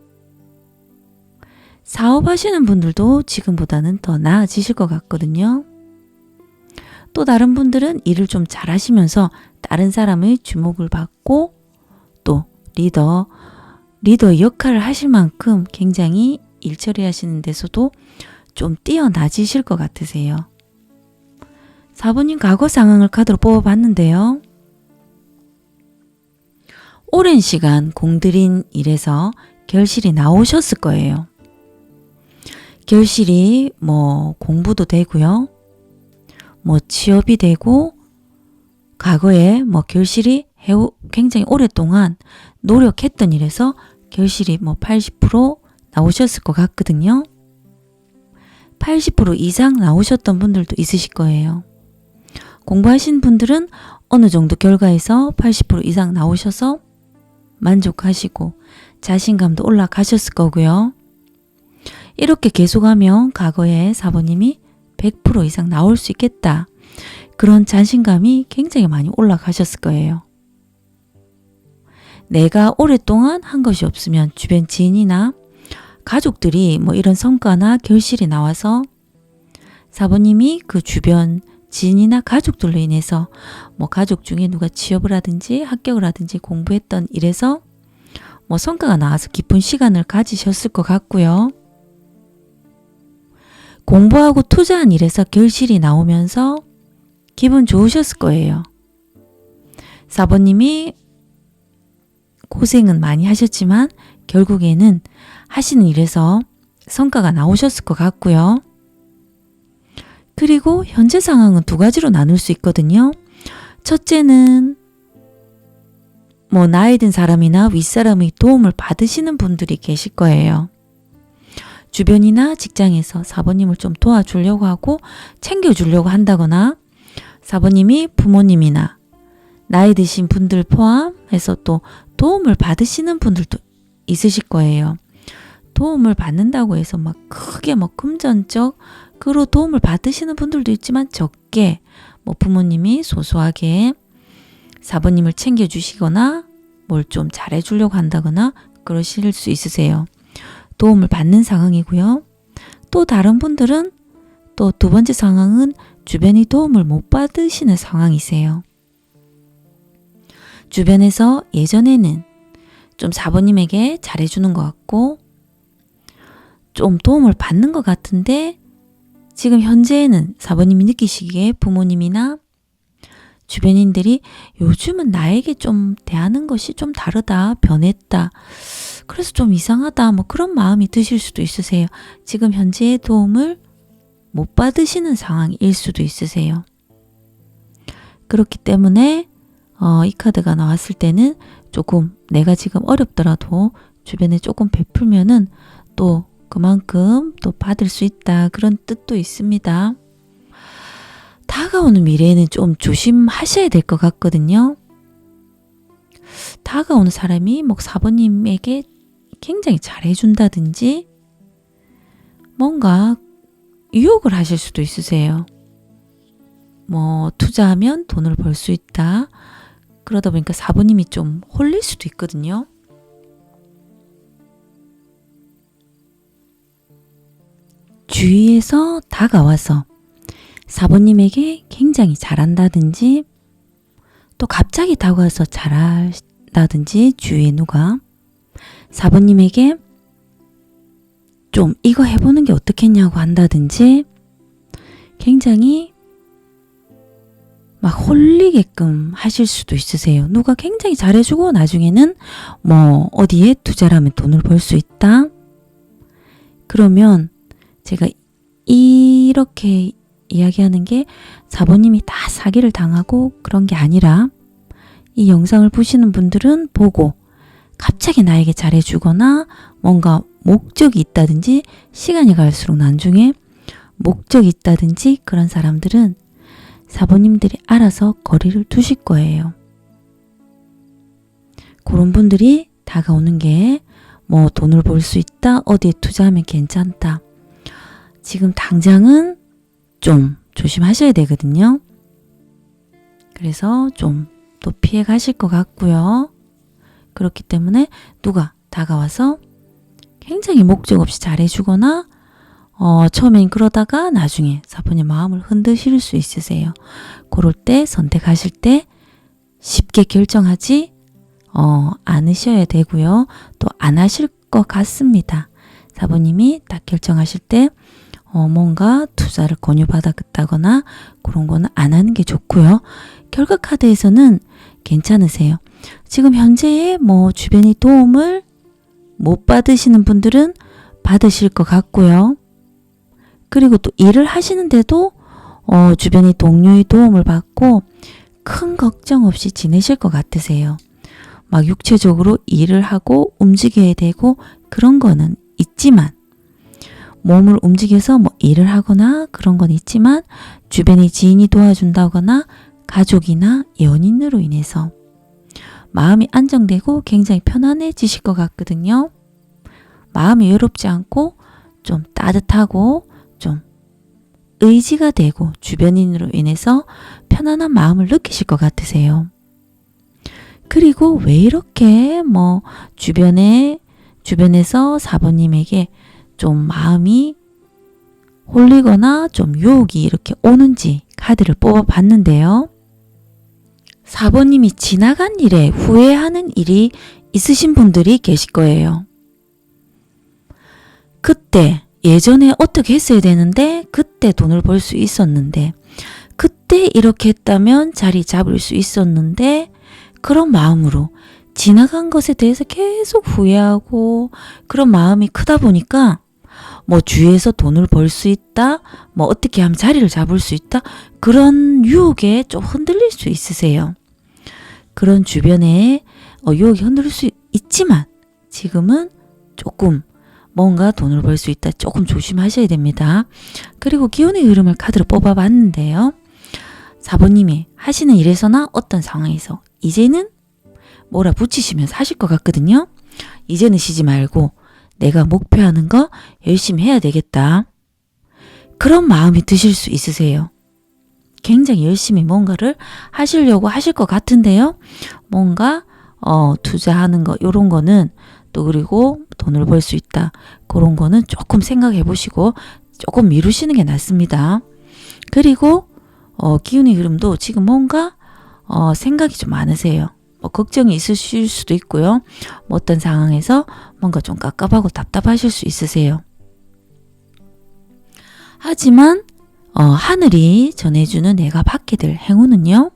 [SPEAKER 1] 사업하시는 분들도 지금보다는 더 나아지실 것 같거든요. 또 다른 분들은 일을 좀 잘하시면서 다른 사람의 주목을 받고 또 리더 역할을 하실 만큼 굉장히 일 처리하시는 데서도 좀 뛰어나지실 것 같으세요. 4번님 과거 상황을 카드로 뽑아봤는데요. 오랜 시간 공들인 일에서 결실이 나오셨을 거예요. 결실이 공부도 되고요. 취업이 되고 과거에 결실이 굉장히 오랫동안 노력했던 일에서 결실이 80% 나오셨을 것 같거든요. 80% 이상 나오셨던 분들도 있으실 거예요. 공부하신 분들은 어느 정도 결과에서 80% 이상 나오셔서 만족하시고 자신감도 올라가셨을 거고요. 이렇게 계속하면 과거에 4번님이 100% 이상 나올 수 있겠다. 그런 자신감이 굉장히 많이 올라가셨을 거예요. 내가 오랫동안 한 것이 없으면 주변 지인이나 가족들이 이런 성과나 결실이 나와서 4번님이 그 주변 지인이나 가족들로 인해서 가족 중에 누가 취업을 하든지 합격을 하든지 공부했던 일에서 성과가 나와서 기쁜 시간을 가지셨을 것 같고요. 공부하고 투자한 일에서 결실이 나오면서 기분 좋으셨을 거예요. 4번님이 고생은 많이 하셨지만 결국에는 하시는 일에서 성과가 나오셨을 것 같고요. 그리고 현재 상황은 두 가지로 나눌 수 있거든요. 첫째는 뭐 나이 든 사람이나 윗사람의 도움을 받으시는 분들이 계실 거예요. 주변이나 직장에서 4번님을 좀 도와주려고 하고 챙겨주려고 한다거나 4번님이 부모님이나 나이 드신 분들 포함해서 또 도움을 받으시는 분들도 있으실 거예요. 도움을 받는다고 해서 막 크게 뭐 금전적으로 도움을 받으시는 분들도 있지만 적게 뭐 부모님이 소소하게 4번님을 챙겨주시거나 뭘 좀 잘해주려고 한다거나 그러실 수 있으세요. 도움을 받는 상황이고요. 또 다른 분들은 또 두 번째 상황은 주변이 도움을 못 받으시는 상황이세요. 주변에서 예전에는 좀 4번님에게 잘해주는 것 같고 좀 도움을 받는 것 같은데 지금 현재에는 4번님이 느끼시기에 부모님이나 주변인들이 요즘은 나에게 좀 대하는 것이 좀 다르다, 변했다. 그래서 좀 이상하다, 뭐 그런 마음이 드실 수도 있으세요. 지금 현재의 도움을 못 받으시는 상황일 수도 있으세요. 그렇기 때문에 이 카드가 나왔을 때는 조금 내가 지금 어렵더라도 주변에 조금 베풀면은 또 그만큼 또 받을 수 있다, 그런 뜻도 있습니다. 다가오는 미래에는 좀 조심하셔야 될 것 같거든요. 다가오는 사람이 뭐 4번님에게 굉장히 잘해준다든지 뭔가 유혹을 하실 수도 있으세요. 뭐 투자하면 돈을 벌 수 있다. 그러다 보니까 4번님이 좀 홀릴 수도 있거든요. 주위에서 다가와서 4번님에게 굉장히 잘한다든지 또 갑자기 다가와서 잘한다든지 주위에 누가 4번님에게 좀 이거 해보는 게 어떻겠냐고 한다든지 굉장히 막 홀리게끔 하실 수도 있으세요. 누가 굉장히 잘해주고 나중에는 뭐 어디에 투자를 하면 돈을 벌 수 있다. 그러면 제가 이렇게 이야기하는 게 4번님이 다 사기를 당하고 그런 게 아니라 이 영상을 보시는 분들은 보고 갑자기 나에게 잘해주거나 뭔가 목적이 있다든지 시간이 갈수록 나중에 목적이 있다든지 그런 사람들은 4번님들이 알아서 거리를 두실 거예요. 그런 분들이 다가오는 게 뭐 돈을 벌 수 있다, 어디에 투자하면 괜찮다. 지금 당장은 좀 조심하셔야 되거든요. 그래서 좀 또 피해 가실 것 같고요. 그렇기 때문에 누가 다가와서 굉장히 목적 없이 잘해주거나 처음엔 그러다가 나중에 4번님 마음을 흔드실 수 있으세요. 그럴 때 선택하실 때 쉽게 결정하지 않으셔야 되고요. 또 안 하실 것 같습니다. 4번님이 딱 결정하실 때 뭔가 투자를 권유받았다거나 그런 거는 안 하는 게 좋고요. 결과 카드에서는 괜찮으세요. 지금 현재의 뭐 주변이 도움을 못 받으시는 분들은 받으실 것 같고요. 그리고 또 일을 하시는데도 주변이 동료의 도움을 받고 큰 걱정 없이 지내실 것 같으세요. 막 육체적으로 일을 하고 움직여야 되고 그런 거는 있지만 몸을 움직여서 뭐 일을 하거나 그런 건 있지만 주변의 지인이 도와준다거나 가족이나 연인으로 인해서 마음이 안정되고 굉장히 편안해지실 것 같거든요. 마음이 외롭지 않고 좀 따뜻하고 좀 의지가 되고 주변인으로 인해서 편안한 마음을 느끼실 것 같으세요. 그리고 왜 이렇게 뭐 주변에서 4번님에게 좀 마음이 홀리거나 좀 유혹이 이렇게 오는지 카드를 뽑아봤는데요. 4번님이 지나간 일에 후회하는 일이 있으신 분들이 계실 거예요. 그때 예전에 어떻게 했어야 되는데 그때 돈을 벌 수 있었는데 그때 이렇게 했다면 자리 잡을 수 있었는데 그런 마음으로 지나간 것에 대해서 계속 후회하고 그런 마음이 크다 보니까 뭐 주위에서 돈을 벌 수 있다, 뭐 어떻게 하면 자리를 잡을 수 있다, 그런 유혹에 좀 흔들릴 수 있으세요. 그런 주변에 유혹이 흔들릴 수 있지만 지금은 조금 뭔가 돈을 벌 수 있다, 조금 조심하셔야 됩니다. 그리고 기운의 흐름을 카드로 뽑아봤는데요. 4번님이 하시는 일에서나 어떤 상황에서 이제는 몰아붙이시면서 하실 것 같거든요. 이제는 쉬지 말고 내가 목표하는 거 열심히 해야 되겠다. 그런 마음이 드실 수 있으세요. 굉장히 열심히 뭔가를 하시려고 하실 것 같은데요. 뭔가 투자하는 거 이런 거는 또 그리고 돈을 벌 수 있다. 그런 거는 조금 생각해 보시고 조금 미루시는 게 낫습니다. 그리고 기운의 흐름도 지금 뭔가 생각이 좀 많으세요. 뭐 걱정이 있으실 수도 있고요. 뭐 어떤 상황에서 뭔가 좀 깝깝하고 답답하실 수 있으세요. 하지만 하늘이 전해주는 내가 받게 될 행운은요.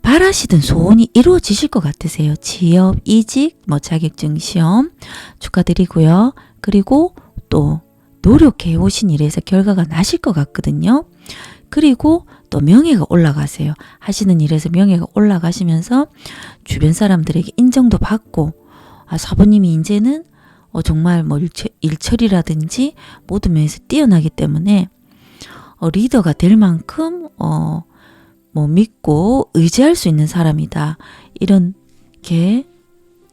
[SPEAKER 1] 바라시던 소원이 이루어지실 것 같으세요. 취업, 이직, 뭐 자격증 시험 축하드리고요. 그리고 또 노력해 오신 일에서 결과가 나실 것 같거든요. 그리고 또 명예가 올라가세요. 하시는 일에서 명예가 올라가시면서 주변 사람들에게 인정도 받고 4번님이 이제는 정말 뭐 일처리라든지 모든 면에서 뛰어나기 때문에 리더가 될 만큼 뭐 믿고 의지할 수 있는 사람이다. 이런 게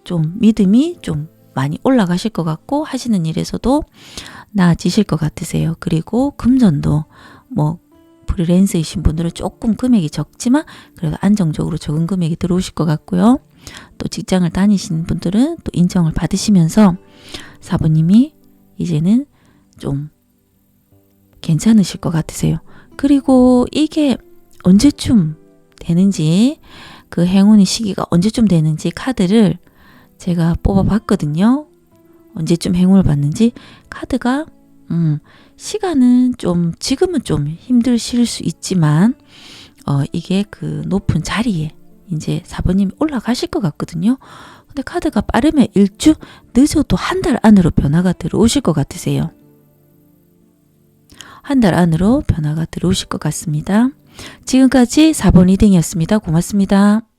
[SPEAKER 1] 좀 믿음이 좀 많이 올라가실 것 같고 하시는 일에서도 나아지실 것 같으세요. 그리고 금전도 뭐 프리랜서이신 분들은 조금 금액이 적지만 그래도 안정적으로 적은 금액이 들어오실 것 같고요. 또 직장을 다니시는 분들은 또 인정을 받으시면서 4번님이 이제는 좀 괜찮으실 것 같으세요. 그리고 이게 언제쯤 되는지 그 행운의 시기가 언제쯤 되는지 카드를 제가 뽑아봤거든요. 언제쯤 행운을 받는지 카드가 시간은 좀 지금은 좀 힘드실 수 있지만 이게 그 높은 자리에 이제 4번님이 올라가실 것 같거든요. 근데 카드가 빠르면 일주, 늦어도 한 달 안으로 변화가 들어오실 것 같으세요. 한 달 안으로 변화가 들어오실 것 같습니다. 지금까지 4번 리딩이었습니다. 고맙습니다.